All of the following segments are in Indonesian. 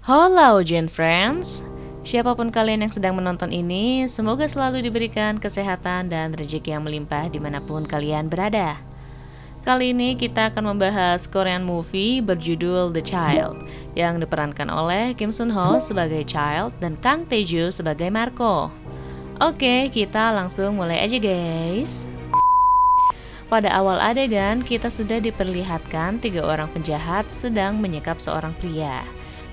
Halo Gen Friends, siapapun kalian yang sedang menonton ini, semoga selalu diberikan kesehatan dan rezeki yang melimpah dimanapun kalian berada. Kali ini kita akan membahas Korean movie berjudul The Child, yang diperankan oleh Kim Sun Ho sebagai Child dan Kang Tae-joo sebagai Marco. Oke, kita langsung mulai aja guys. Pada awal adegan, kita sudah diperlihatkan 3 orang penjahat sedang menyekap seorang pria.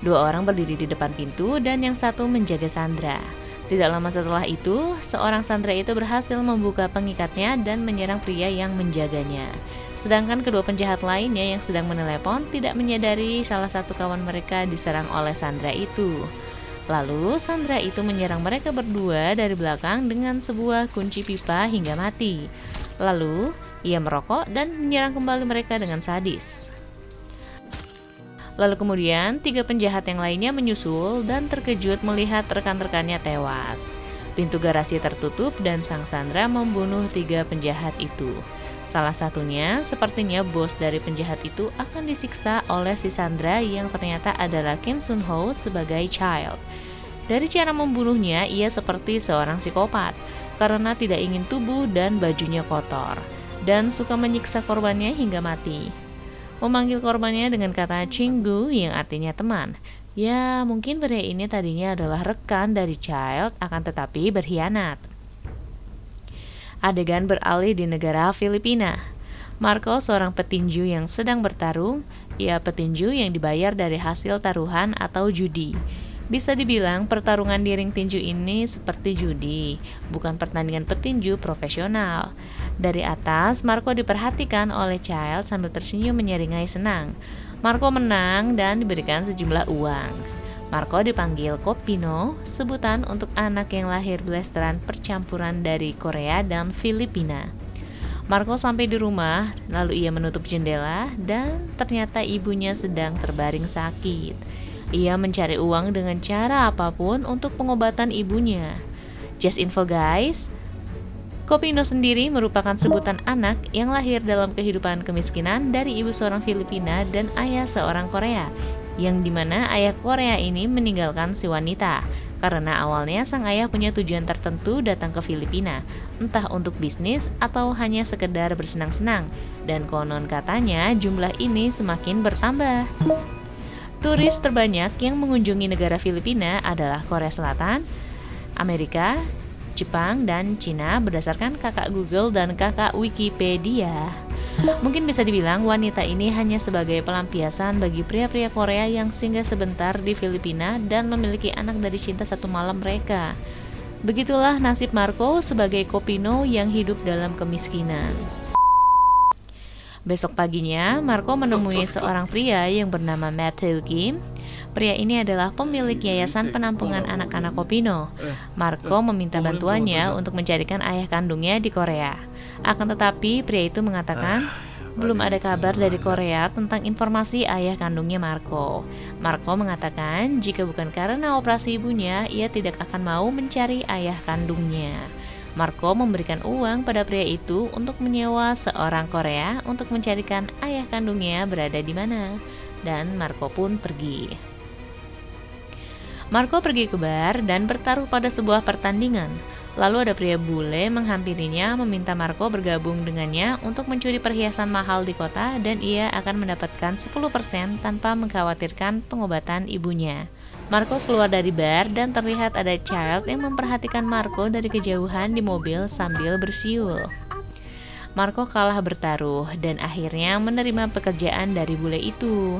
2 orang berdiri di depan pintu dan yang satu menjaga Sandra. Tidak lama setelah itu, seorang Sandra itu berhasil membuka pengikatnya dan menyerang pria yang menjaganya. Sedangkan kedua penjahat lainnya yang sedang menelepon tidak menyadari salah satu kawan mereka diserang oleh Sandra itu. Lalu Sandra itu menyerang mereka berdua dari belakang dengan sebuah kunci pipa hingga mati. Lalu ia merokok dan menyerang kembali mereka dengan sadis. Lalu kemudian 3 penjahat yang lainnya menyusul dan terkejut melihat rekan-rekannya tewas. Pintu garasi tertutup dan sang Sandra membunuh 3 penjahat itu. Salah satunya sepertinya bos dari penjahat itu akan disiksa oleh si Sandra yang ternyata adalah Kim Sun Ho sebagai Child. Dari cara membunuhnya, ia seperti seorang psikopat karena tidak ingin tubuh dan bajunya kotor dan suka menyiksa korbannya hingga mati. Memanggil korbannya dengan kata Cinggu yang artinya teman. Ya, mungkin pria ini tadinya adalah rekan dari Child akan tetapi berkhianat. Adegan beralih di negara Filipina. Marco seorang petinju yang sedang bertarung. Ia petinju yang dibayar dari hasil taruhan atau judi. Bisa dibilang pertarungan di ring tinju ini seperti judi, bukan pertandingan petinju profesional. Dari atas, Marco diperhatikan oleh Child sambil tersenyum menyeringai senang. Marco menang dan diberikan sejumlah uang. Marco dipanggil Kopino, sebutan untuk anak yang lahir blasteran percampuran dari Korea dan Filipina. Marco sampai di rumah, lalu ia menutup jendela dan ternyata ibunya sedang terbaring sakit. Ia mencari uang dengan cara apapun untuk pengobatan ibunya. Just info guys, Kopino sendiri merupakan sebutan anak yang lahir dalam kehidupan kemiskinan dari ibu seorang Filipina dan ayah seorang Korea, yang dimana ayah Korea ini meninggalkan si wanita karena awalnya sang ayah punya tujuan tertentu datang ke Filipina, entah untuk bisnis atau hanya sekedar bersenang-senang, dan konon katanya jumlah ini semakin bertambah. Turis terbanyak yang mengunjungi negara Filipina adalah Korea Selatan, Amerika, Jepang, dan Cina berdasarkan kakak Google dan kakak Wikipedia. Mungkin bisa dibilang wanita ini hanya sebagai pelampiasan bagi pria-pria Korea yang singgah sebentar di Filipina dan memiliki anak dari cinta satu malam mereka. Begitulah nasib Marco sebagai Kopino yang hidup dalam kemiskinan. Besok paginya, Marco menemui seorang pria yang bernama Matthew Kim. Pria ini adalah pemilik yayasan penampungan anak-anak Kopino. Marco meminta bantuannya untuk mencarikan ayah kandungnya di Korea. Akan tetapi, pria itu mengatakan belum ada kabar dari Korea tentang informasi ayah kandungnya Marco. Marco mengatakan jika bukan karena operasi ibunya, ia tidak akan mau mencari ayah kandungnya. Marco memberikan uang pada pria itu untuk menyewa seorang Korea untuk mencarikan ayah kandungnya berada di mana. Dan Marco pun pergi. Marco pergi ke bar dan bertaruh pada sebuah pertandingan. Lalu ada pria bule menghampirinya meminta Marco bergabung dengannya untuk mencuri perhiasan mahal di kota dan ia akan mendapatkan 10% tanpa mengkhawatirkan pengobatan ibunya. Marco keluar dari bar dan terlihat ada Child yang memperhatikan Marco dari kejauhan di mobil sambil bersiul. Marco kalah bertaruh dan akhirnya menerima pekerjaan dari bule itu.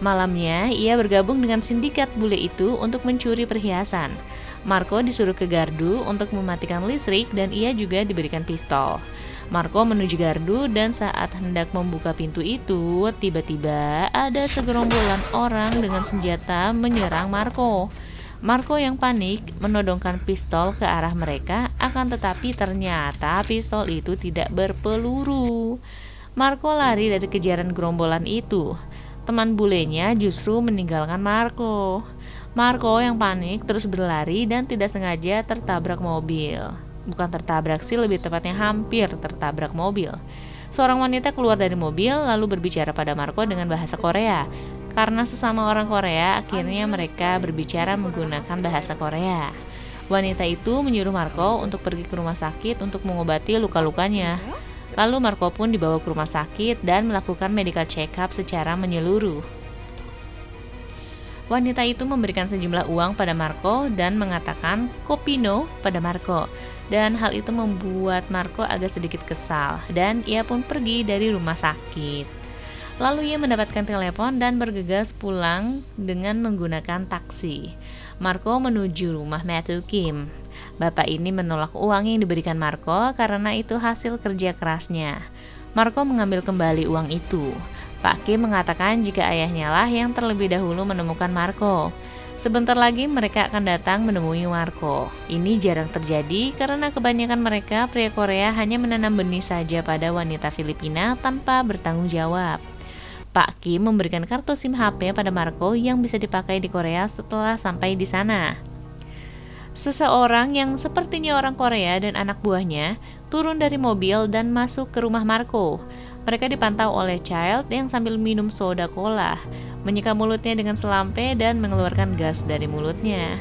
Malamnya, ia bergabung dengan sindikat bule itu untuk mencuri perhiasan. Marco disuruh ke gardu untuk mematikan listrik dan ia juga diberikan pistol. Marco menuju gardu dan saat hendak membuka pintu itu, tiba-tiba ada segerombolan orang dengan senjata menyerang Marco. Marco yang panik menodongkan pistol ke arah mereka, akan tetapi ternyata pistol itu tidak berpeluru. Marco lari dari kejaran gerombolan itu. Teman bulenya justru meninggalkan Marco. Marco yang panik terus berlari dan tidak sengaja tertabrak mobil. Bukan tertabrak sih, lebih tepatnya hampir tertabrak mobil. Seorang wanita keluar dari mobil lalu berbicara pada Marco dengan bahasa Korea. Karena sesama orang Korea, akhirnya mereka berbicara menggunakan bahasa Korea. Wanita itu menyuruh Marco untuk pergi ke rumah sakit untuk mengobati luka-lukanya. Lalu Marco pun dibawa ke rumah sakit dan melakukan medical check-up secara menyeluruh. Wanita itu memberikan sejumlah uang pada Marco dan mengatakan "kopino" pada Marco. Dan hal itu membuat Marco agak sedikit kesal dan ia pun pergi dari rumah sakit. Lalu ia mendapatkan telepon dan bergegas pulang dengan menggunakan taksi. Marco menuju rumah Matthew Kim. Bapak ini menolak uang yang diberikan Marco karena itu hasil kerja kerasnya. Marco mengambil kembali uang itu. Pak Kim mengatakan jika ayahnya lah yang terlebih dahulu menemukan Marco. Sebentar lagi mereka akan datang menemui Marco. Ini jarang terjadi karena kebanyakan mereka pria Korea hanya menanam benih saja pada wanita Filipina tanpa bertanggung jawab. Pak Kim memberikan kartu SIM HP pada Marco yang bisa dipakai di Korea setelah sampai di sana. Seseorang yang sepertinya orang Korea dan anak buahnya turun dari mobil dan masuk ke rumah Marco. Mereka dipantau oleh Child yang sambil minum soda cola, menyeka mulutnya dengan selampe dan mengeluarkan gas dari mulutnya.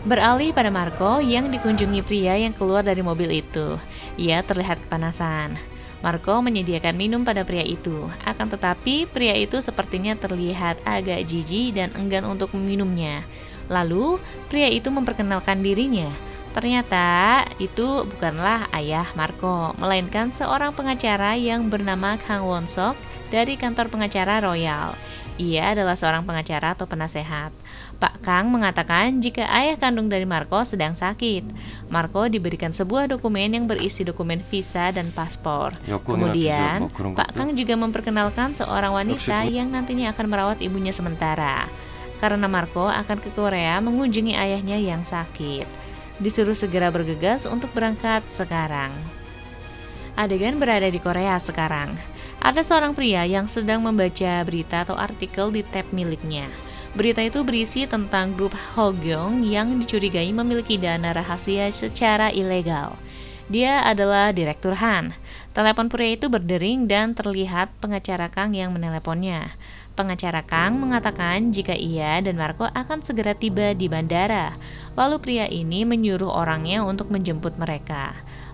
Beralih pada Marco yang dikunjungi pria yang keluar dari mobil itu. Ia terlihat kepanasan. Marco menyediakan minum pada pria itu, akan tetapi pria itu sepertinya terlihat agak jijik dan enggan untuk meminumnya. Lalu, pria itu memperkenalkan dirinya. Ternyata itu bukanlah ayah Marco, melainkan seorang pengacara yang bernama Kang Won-sok dari kantor pengacara Royal. Ia adalah seorang pengacara atau penasehat. Pak Kang mengatakan jika ayah kandung dari Marco sedang sakit. Marco diberikan sebuah dokumen yang berisi dokumen visa dan paspor. Kemudian, Pak Kang juga memperkenalkan seorang wanita yang nantinya akan merawat ibunya sementara. Karena Marco akan ke Korea mengunjungi ayahnya yang sakit. Disuruh segera bergegas untuk berangkat sekarang. Adegan berada di Korea sekarang. Ada seorang pria yang sedang membaca berita atau artikel di tab miliknya. Berita itu berisi tentang grup Hogyong yang dicurigai memiliki dana rahasia secara ilegal. Dia adalah Direktur Han. Telepon pria itu berdering dan terlihat pengacara Kang yang meneleponnya. Pengacara Kang mengatakan jika ia dan Marco akan segera tiba di bandara. Lalu pria ini menyuruh orangnya untuk menjemput mereka.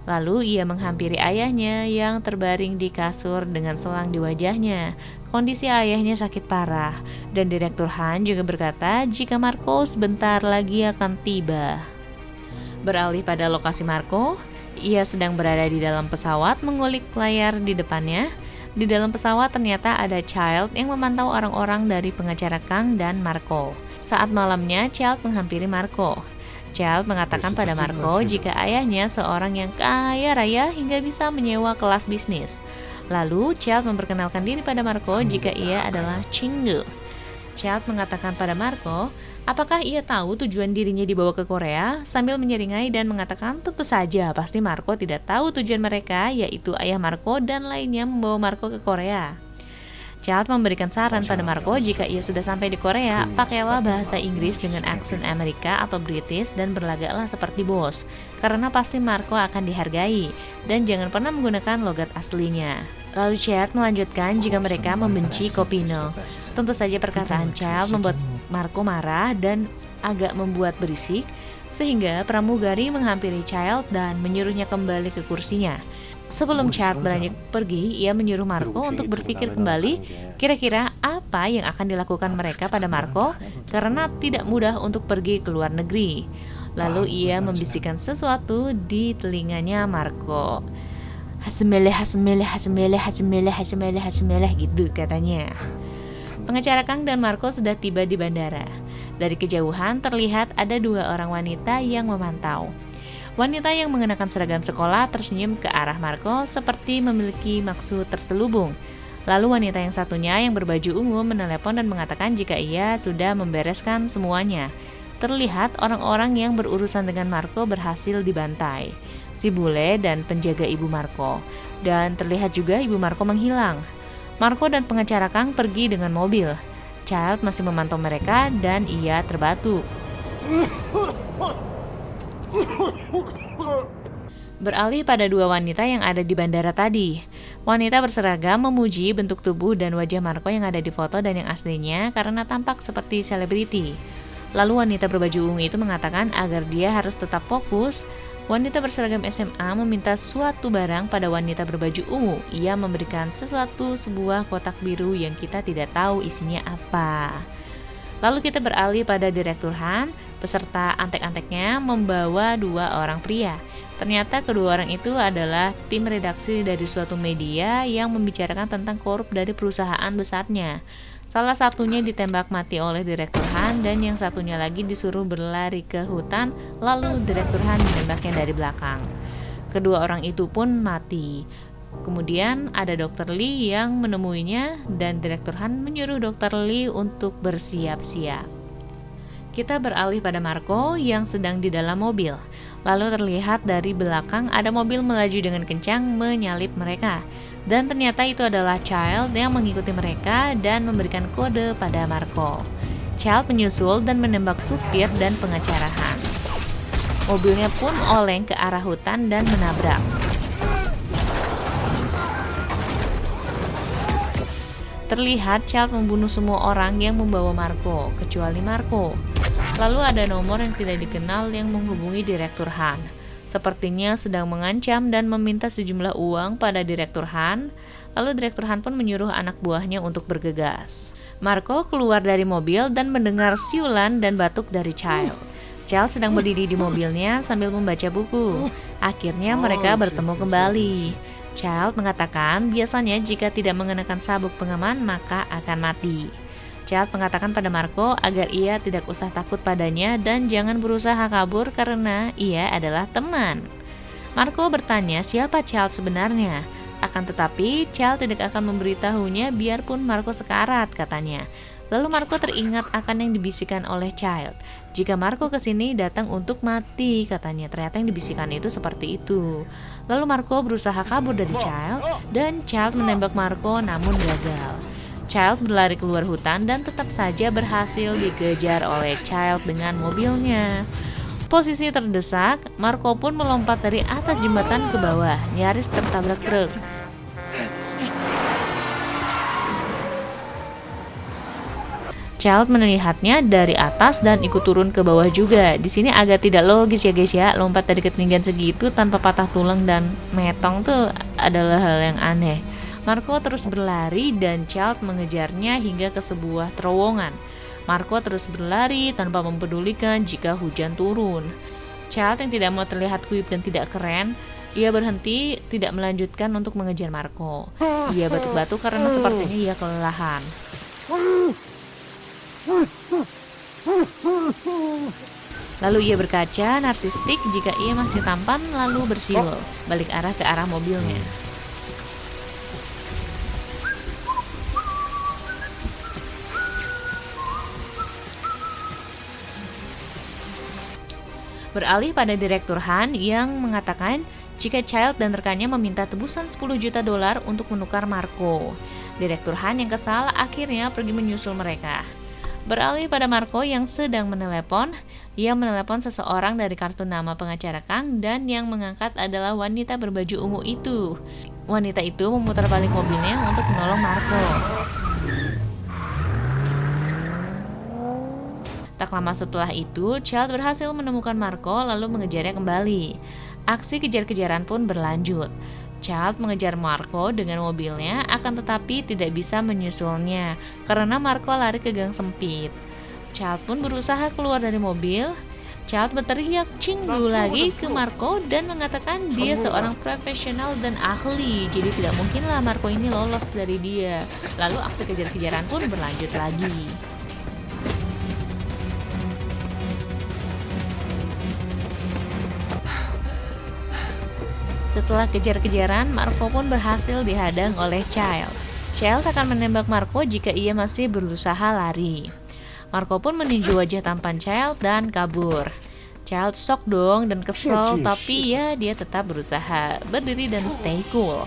Lalu ia menghampiri ayahnya yang terbaring di kasur dengan selang di wajahnya. Kondisi ayahnya sakit parah, dan Direktur Han juga berkata jika Marco sebentar lagi akan tiba. Beralih pada lokasi Marco, ia sedang berada di dalam pesawat mengulik layar di depannya. Di dalam pesawat ternyata ada Child yang memantau orang-orang dari pengacara Kang dan Marco. Saat malamnya, Child menghampiri Marco. Child mengatakan pada Marco jika ayahnya seorang yang kaya raya hingga bisa menyewa kelas bisnis. Lalu, Child memperkenalkan diri pada Marco jika ia adalah Chingu. Child mengatakan pada Marco, apakah ia tahu tujuan dirinya dibawa ke Korea, sambil menyeringai dan mengatakan tentu saja pasti Marco tidak tahu tujuan mereka, yaitu ayah Marco dan lainnya membawa Marco ke Korea. Child memberikan saran pada Marco jika ia sudah sampai di Korea, pakailah bahasa Inggris dengan aksen Amerika atau British dan berlagaklah seperti bos, karena pasti Marco akan dihargai, dan jangan pernah menggunakan logat aslinya. Lalu Child melanjutkan jika mereka membenci Kopino. Tentu saja perkataan Child membuat Marco marah dan agak membuat berisik, sehingga pramugari menghampiri Child dan menyuruhnya kembali ke kursinya. Sebelum Child beranjak pergi, ia menyuruh Marco untuk berpikir kembali kira-kira apa yang akan dilakukan mereka pada Marco karena tidak mudah untuk pergi ke luar negeri. Lalu ia membisikkan sesuatu di telinganya Marco. Hasmeleh, hasmeleh, hasmeleh, hasmeleh, hasmeleh, hasmeleh gitu katanya. Pengacara Kang dan Marco sudah tiba di bandara. Dari kejauhan terlihat ada dua orang wanita yang memantau. Wanita yang mengenakan seragam sekolah tersenyum ke arah Marco seperti memiliki maksud terselubung. Lalu wanita yang satunya yang berbaju ungu menelepon dan mengatakan jika ia sudah membereskan semuanya. Terlihat orang-orang yang berurusan dengan Marco berhasil dibantai. Si bule dan penjaga ibu Marco. Dan terlihat juga ibu Marco menghilang. Marco dan pengacara Kang pergi dengan mobil. Child masih memantau mereka dan ia terbatuk. Beralih pada dua wanita yang ada di bandara tadi. Wanita berseragam memuji bentuk tubuh dan wajah Marco yang ada di foto dan yang aslinya karena tampak seperti selebriti. Lalu wanita berbaju ungu itu mengatakan agar dia harus tetap fokus. Wanita berseragam SMA meminta suatu barang pada wanita berbaju ungu. Ia memberikan sebuah kotak biru yang kita tidak tahu isinya apa. Lalu kita beralih pada Direktur Han. Peserta antek-anteknya membawa dua orang pria. Ternyata kedua orang itu adalah tim redaksi dari suatu media yang membicarakan tentang korup dari perusahaan besarnya. Salah satunya ditembak mati oleh Direktur Han dan yang satunya lagi disuruh berlari ke hutan, lalu Direktur Han menembaknya dari belakang. Kedua orang itu pun mati. Kemudian ada Dr. Lee yang menemuinya dan Direktur Han menyuruh Dr. Lee untuk bersiap-siap. Kita beralih pada Marco yang sedang di dalam mobil. Lalu terlihat dari belakang ada mobil melaju dengan kencang menyalip mereka. Dan ternyata itu adalah Child yang mengikuti mereka dan memberikan kode pada Marco. Child menyusul dan menembak supir dan pengacara Han. Mobilnya pun oleng ke arah hutan dan menabrak. Terlihat Child membunuh semua orang yang membawa Marco, kecuali Marco. Lalu ada nomor yang tidak dikenal yang menghubungi Direktur Han. Sepertinya sedang mengancam dan meminta sejumlah uang pada Direktur Han. Lalu Direktur Han pun menyuruh anak buahnya untuk bergegas. Marco keluar dari mobil dan mendengar siulan dan batuk dari Child. Child sedang berdiri di mobilnya sambil membaca buku. Akhirnya mereka bertemu kembali. Child mengatakan biasanya jika tidak mengenakan sabuk pengaman maka akan mati. Child mengatakan pada Marco agar ia tidak usah takut padanya dan jangan berusaha kabur karena ia adalah teman. Marco bertanya siapa Child sebenarnya. Akan tetapi Child tidak akan memberitahunya biarpun Marco sekarat katanya. Lalu Marco teringat akan yang dibisikkan oleh Child. Jika Marco kesini datang untuk mati katanya. Ternyata yang dibisikkan itu seperti itu. Lalu Marco berusaha kabur dari Child dan Child menembak Marco namun gagal. Child berlari keluar hutan dan tetap saja berhasil dikejar oleh Child dengan mobilnya. Posisi terdesak, Marco pun melompat dari atas jembatan ke bawah, nyaris tertabrak truk. Child melihatnya dari atas dan ikut turun ke bawah juga. Di sini agak tidak logis ya guys ya, lompat dari ketinggian segitu tanpa patah tulang dan metong tuh adalah hal yang aneh. Marco terus berlari dan Child mengejarnya hingga ke sebuah terowongan. Marco terus berlari tanpa mempedulikan jika hujan turun. Child yang tidak mau terlihat kuip dan tidak keren, ia berhenti tidak melanjutkan untuk mengejar Marco. Ia batuk-batuk karena sepertinya ia kelelahan. Lalu ia berkaca narsistik jika ia masih tampan lalu bersiul balik arah ke arah mobilnya. Beralih pada Direktur Han yang mengatakan jika Child dan rekannya meminta tebusan 10 juta dolar untuk menukar Marco. Direktur Han yang kesal akhirnya pergi menyusul mereka. Beralih pada Marco yang sedang menelepon, ia menelepon seseorang dari kartu nama pengacara Kang dan yang mengangkat adalah wanita berbaju ungu itu. Wanita itu memutar balik mobilnya untuk menolong Marco. Tak lama setelah itu, Child berhasil menemukan Marco lalu mengejarnya kembali. Aksi kejar-kejaran pun berlanjut. Child mengejar Marco dengan mobilnya, akan tetapi tidak bisa menyusulnya karena Marco lari ke gang sempit. Child pun berusaha keluar dari mobil. Child berteriak cinggu lagi ke Marco dan mengatakan dia seorang profesional dan ahli, jadi tidak mungkinlah Marco ini lolos dari dia. Lalu aksi kejar-kejaran pun berlanjut lagi. Setelah kejar-kejaran, Marco pun berhasil dihadang oleh Child. Child akan menembak Marco jika ia masih berusaha lari. Marco pun meninju wajah tampan Child dan kabur. Child shock dong dan kesel, tapi ya dia tetap berusaha berdiri dan stay cool.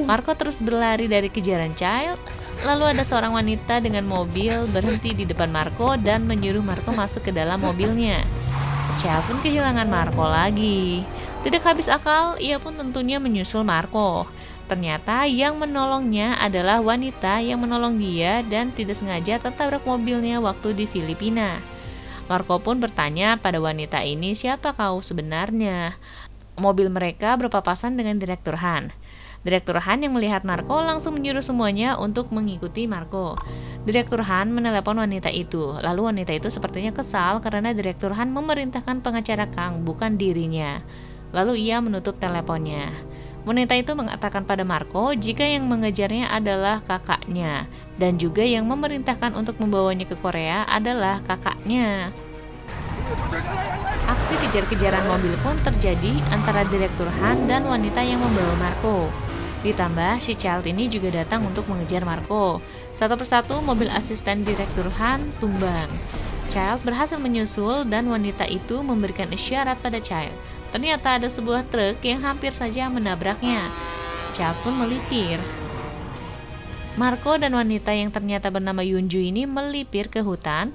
Marco terus berlari dari kejaran Child. Lalu ada seorang wanita dengan mobil berhenti di depan Marco dan menyuruh Marco masuk ke dalam mobilnya. Child pun kehilangan Marco lagi. Tidak habis akal, ia pun tentunya menyusul Marco. Ternyata yang menolongnya adalah wanita yang menolong dia dan tidak sengaja tertabrak mobilnya waktu di Filipina. Marco pun bertanya pada wanita ini, siapa kau sebenarnya? Mobil mereka berpapasan dengan Direktur Han. Direktur Han yang melihat Marco langsung menyuruh semuanya untuk mengikuti Marco. Direktur Han menelepon wanita itu, lalu wanita itu sepertinya kesal karena Direktur Han memerintahkan pengacara Kang, bukan dirinya. Lalu ia menutup teleponnya. Wanita itu mengatakan pada Marco jika yang mengejarnya adalah kakaknya, dan juga yang memerintahkan untuk membawanya ke Korea adalah kakaknya. Aksi kejar-kejaran mobil pun terjadi antara Direktur Han dan wanita yang membawa Marco. Ditambah si Child ini juga datang untuk mengejar Marco. Satu persatu mobil asisten Direktur Han tumbang. Child berhasil menyusul dan wanita itu memberikan isyarat pada Child. Ternyata ada sebuah truk yang hampir saja menabraknya. Child pun melipir. Marco dan wanita yang ternyata bernama Yunju ini melipir ke hutan.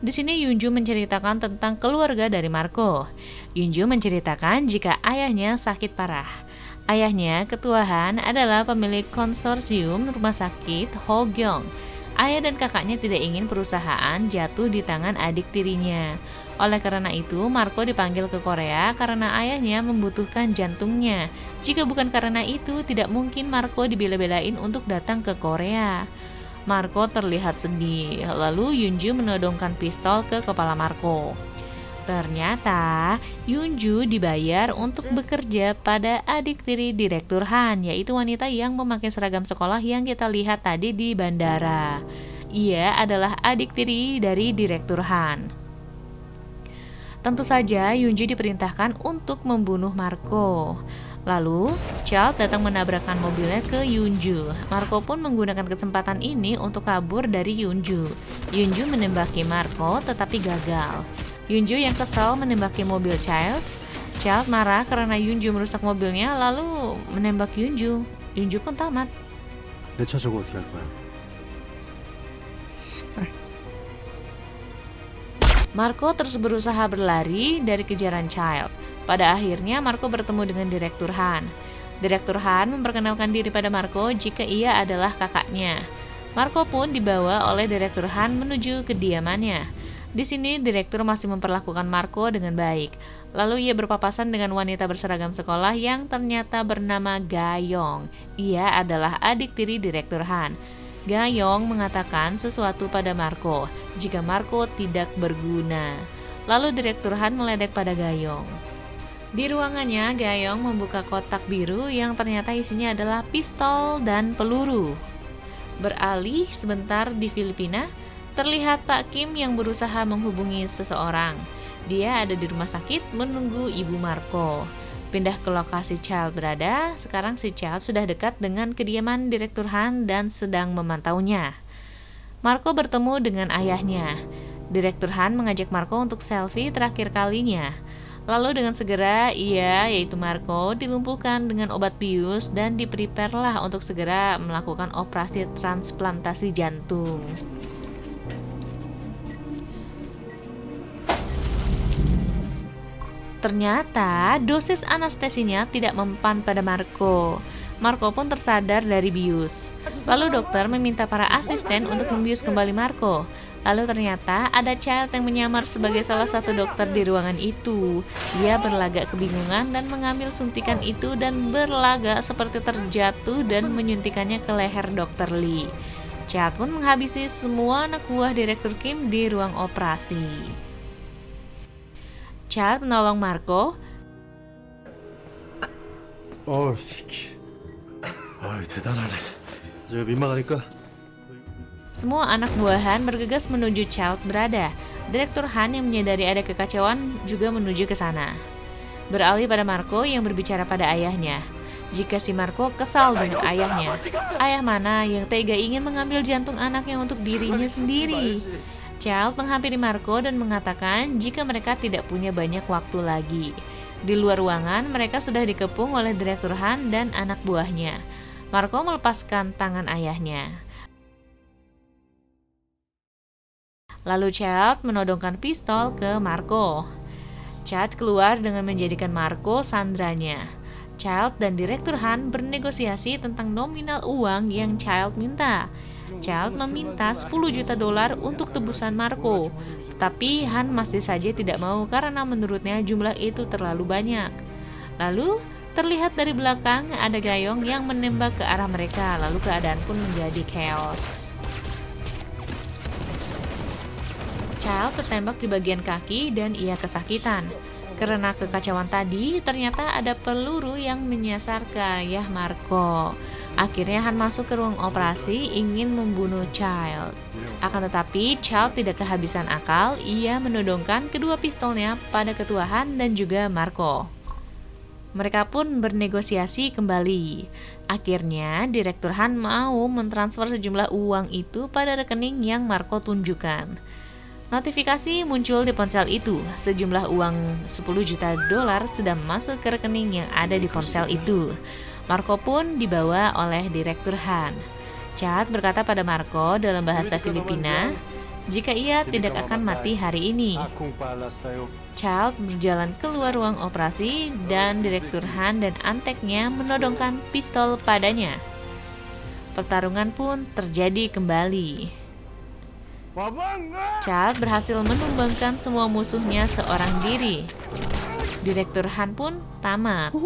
Di sini Yunju menceritakan tentang keluarga dari Marco. Yunju menceritakan jika ayahnya sakit parah. Ayahnya, Ketua Han, adalah pemilik konsorsium rumah sakit Hogyong. Ayah dan kakaknya tidak ingin perusahaan jatuh di tangan adik tirinya. Oleh karena itu, Marco dipanggil ke Korea karena ayahnya membutuhkan jantungnya. Jika bukan karena itu, tidak mungkin Marco dibela-belain untuk datang ke Korea. Marco terlihat sedih, lalu Yunju menodongkan pistol ke kepala Marco. Ternyata Yunju dibayar untuk bekerja pada adik tiri Direktur Han, yaitu wanita yang memakai seragam sekolah yang kita lihat tadi di bandara. Ia adalah adik tiri dari Direktur Han. Tentu saja Yunju diperintahkan untuk membunuh Marco. Lalu, Child datang menabrakkan mobilnya ke Yunju. Marco pun menggunakan kesempatan ini untuk kabur dari Yunju. Yunju menembaki Marco tetapi gagal. Yunju yang kesal menembaki mobil Child. Child marah karena Yunju merusak mobilnya lalu menembak Yunju. Yunju pun tamat. 내 차 저거 어떻게 할 거야? Marco terus berusaha berlari dari kejaran Child. Pada akhirnya Marco bertemu dengan Direktur Han. Direktur Han memperkenalkan diri pada Marco jika ia adalah kakaknya. Marco pun dibawa oleh Direktur Han menuju kediamannya. Di sini Direktur masih memperlakukan Marco dengan baik. Lalu ia berpapasan dengan wanita berseragam sekolah yang ternyata bernama Gayong. Ia adalah adik tiri Direktur Han. Gayong mengatakan sesuatu pada Marco jika Marco tidak berguna. Lalu Direktur Han meledek pada Gayong. Di ruangannya, Gayong membuka kotak biru yang ternyata isinya adalah pistol dan peluru. Beralih sebentar di Filipina, terlihat Pak Kim yang berusaha menghubungi seseorang. Dia ada di rumah sakit menunggu ibu Marco. Pindah ke lokasi Child berada, sekarang si Child sudah dekat dengan kediaman Direktur Han dan sedang memantaunya. Marco bertemu dengan ayahnya. Direktur Han mengajak Marco untuk selfie terakhir kalinya. Lalu dengan segera ia, yaitu Marco, dilumpuhkan dengan obat bius dan diprepare-lah untuk segera melakukan operasi transplantasi jantung. Ternyata dosis anestesinya tidak mempan pada Marco. Marco pun tersadar dari bius. Lalu dokter meminta para asisten untuk membius kembali Marco. Lalu ternyata ada Child yang menyamar sebagai salah satu dokter di ruangan itu. Dia berlagak kebingungan dan mengambil suntikan itu dan berlagak seperti terjatuh dan menyuntikannya ke leher Dr. Lee. Child pun menghabisi semua anak buah Direktur Kim di ruang operasi. Child menolong Marco. 새끼. 대단하네. 제가 민망하니까. Semua anak buahan bergegas menuju Child berada. Direktur Han yang menyadari ada kekacauan juga menuju ke sana. Beralih pada Marco yang berbicara pada ayahnya. Jika si Marco kesal dengan ayahnya, ayah mana yang tega ingin mengambil jantung anaknya untuk dirinya sendiri? Child menghampiri Marco dan mengatakan jika mereka tidak punya banyak waktu lagi. Di luar ruangan, mereka sudah dikepung oleh Direktur Han dan anak buahnya. Marco melepaskan tangan ayahnya. Lalu Child menodongkan pistol ke Marco. Child keluar dengan menjadikan Marco sandranya. Child dan Direktur Han bernegosiasi tentang nominal uang yang Child minta. Child meminta 10 juta dolar untuk tebusan Marco, tetapi Han masih saja tidak mau karena menurutnya jumlah itu terlalu banyak. Lalu terlihat dari belakang ada Gayong yang menembak ke arah mereka, lalu keadaan pun menjadi chaos. Child tertembak di bagian kaki dan ia kesakitan. Karena kekacauan tadi, ternyata ada peluru yang menyasar ke ayah Marco. Akhirnya Han masuk ke ruang operasi ingin membunuh Child. Akan tetapi Child tidak kehabisan akal, ia menodongkan kedua pistolnya pada ketua Han dan juga Marco. Mereka pun bernegosiasi kembali. Akhirnya Direktur Han mau mentransfer sejumlah uang itu pada rekening yang Marco tunjukkan. Notifikasi muncul di ponsel itu. Sejumlah uang 10 juta dolar sudah masuk ke rekening yang ada di ponsel itu. Marco pun dibawa oleh Direktur Han. Child berkata pada Marco dalam bahasa Filipina, jika ia tidak akan mati hari ini. Child berjalan keluar ruang operasi dan Direktur Han dan anteknya menodongkan pistol padanya. Pertarungan pun terjadi kembali. Child berhasil menumbangkan semua musuhnya seorang diri. Direktur Han pun tamat.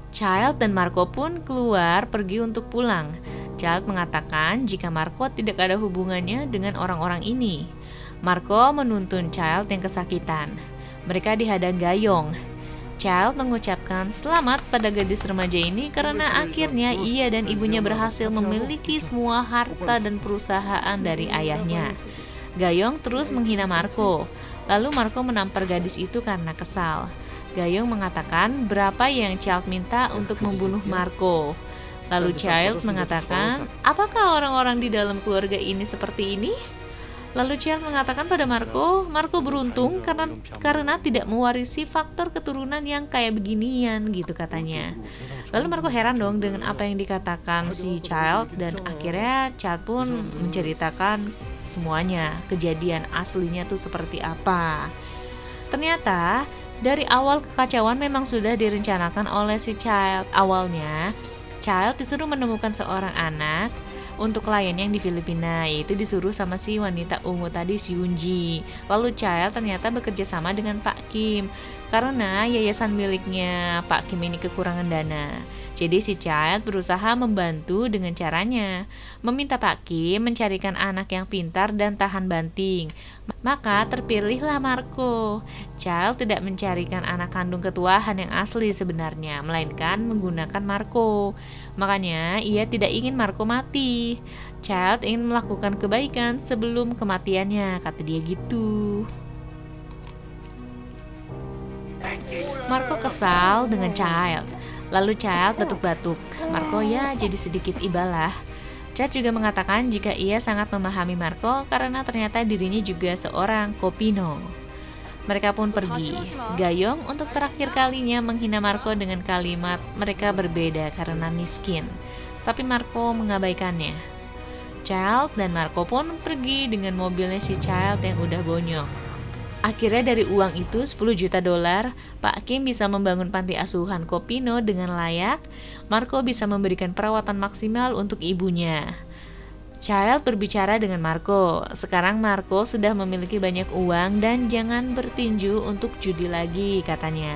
Child dan Marco pun keluar pergi untuk pulang. Child mengatakan jika Marco tidak ada hubungannya dengan orang-orang ini. Marco menuntun Child yang kesakitan. Mereka dihadang Gayong. Child mengucapkan selamat pada gadis remaja ini karena akhirnya ia dan ibunya berhasil memiliki semua harta dan perusahaan dari ayahnya. Gayong terus menghina Marco. Lalu Marco menampar gadis itu karena kesal. Gayong mengatakan berapa yang Child minta untuk membunuh Marco. Lalu Child mengatakan, apakah orang-orang di dalam keluarga ini seperti ini? Lalu Child mengatakan pada Marco beruntung karena tidak mewarisi faktor keturunan yang kayak beginian gitu katanya. Lalu Marco heran dong dengan apa yang dikatakan si Child dan akhirnya Child pun menceritakan semuanya, kejadian aslinya tuh seperti apa. Ternyata dari awal kekacauan memang sudah direncanakan oleh si Child. Awalnya Child disuruh menemukan seorang anak untuk klien yang di Filipina, yaitu disuruh sama si wanita ungu tadi, si Yunji. Lalu Child ternyata bekerja sama dengan Pak Kim karena yayasan miliknya Pak Kim ini kekurangan dana. Jadi si Child berusaha membantu dengan caranya meminta Pak Kim mencarikan anak yang pintar dan tahan banting. Maka terpilihlah Marco. Child tidak mencarikan anak kandung ketua Han yang asli sebenarnya, melainkan menggunakan Marco. Makanya ia tidak ingin Marco mati. Child ingin melakukan kebaikan sebelum kematiannya, kata dia gitu. Marco kesal dengan Child. Lalu Child batuk-batuk. Marco ya jadi sedikit ibalah. Child juga mengatakan jika ia sangat memahami Marco karena ternyata dirinya juga seorang kopino. Mereka pun pergi. Gayong untuk terakhir kalinya menghina Marco dengan kalimat mereka berbeda karena miskin. Tapi Marco mengabaikannya. Child dan Marco pun pergi dengan mobilnya si Child yang udah bonyok. Akhirnya dari uang itu 10 juta dolar, Pak Kim bisa membangun panti asuhan Kopino dengan layak. Marco bisa memberikan perawatan maksimal untuk ibunya. Child berbicara dengan Marco. Sekarang Marco sudah memiliki banyak uang dan jangan bertinju untuk judi lagi, katanya.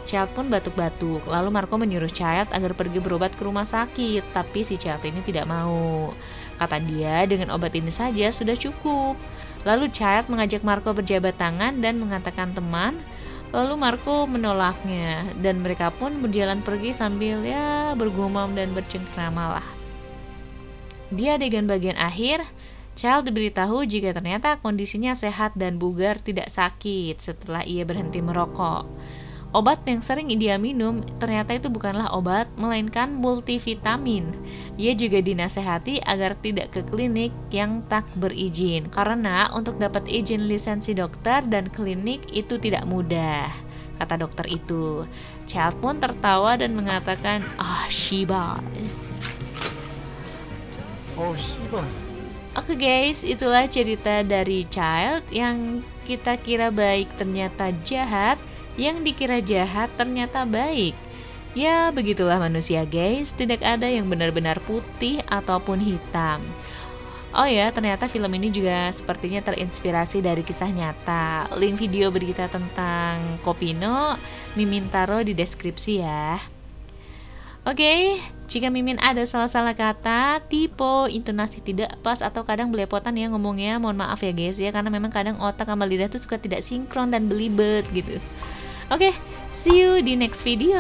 Child pun batuk-batuk. Lalu Marco menyuruh Child agar pergi berobat ke rumah sakit, tapi si Child ini tidak mau. Kata dia, dengan obat ini saja sudah cukup. Lalu Child mengajak Marco berjabat tangan dan mengatakan teman. Lalu Marco menolaknya dan mereka pun berjalan pergi sambil bergumam dan bercengkrama lah. Di adegan bagian akhir, Child diberitahu jika ternyata kondisinya sehat dan bugar, tidak sakit setelah ia berhenti merokok. Obat yang sering dia minum ternyata itu bukanlah obat, melainkan multivitamin. Ia juga dinasehati agar tidak ke klinik yang tak berizin, karena untuk dapat izin lisensi dokter dan klinik itu tidak mudah, kata dokter itu. Child pun tertawa dan mengatakan, Shiba. 씨발. Oke guys, itulah cerita dari Child yang kita kira baik ternyata jahat, yang dikira jahat ternyata baik. Ya, begitulah manusia guys, tidak ada yang benar-benar putih ataupun hitam. Oh ya, ternyata film ini juga sepertinya terinspirasi dari kisah nyata. Link video berita tentang Kopino Mimin taruh di deskripsi ya. Oke, jika Mimin ada salah-salah kata, tipe, intonasi tidak pas atau kadang belepotan ya ngomongnya, mohon maaf ya guys ya, karena memang kadang otak sama lidah tuh suka tidak sinkron dan belibet gitu. Oke, see you di next video.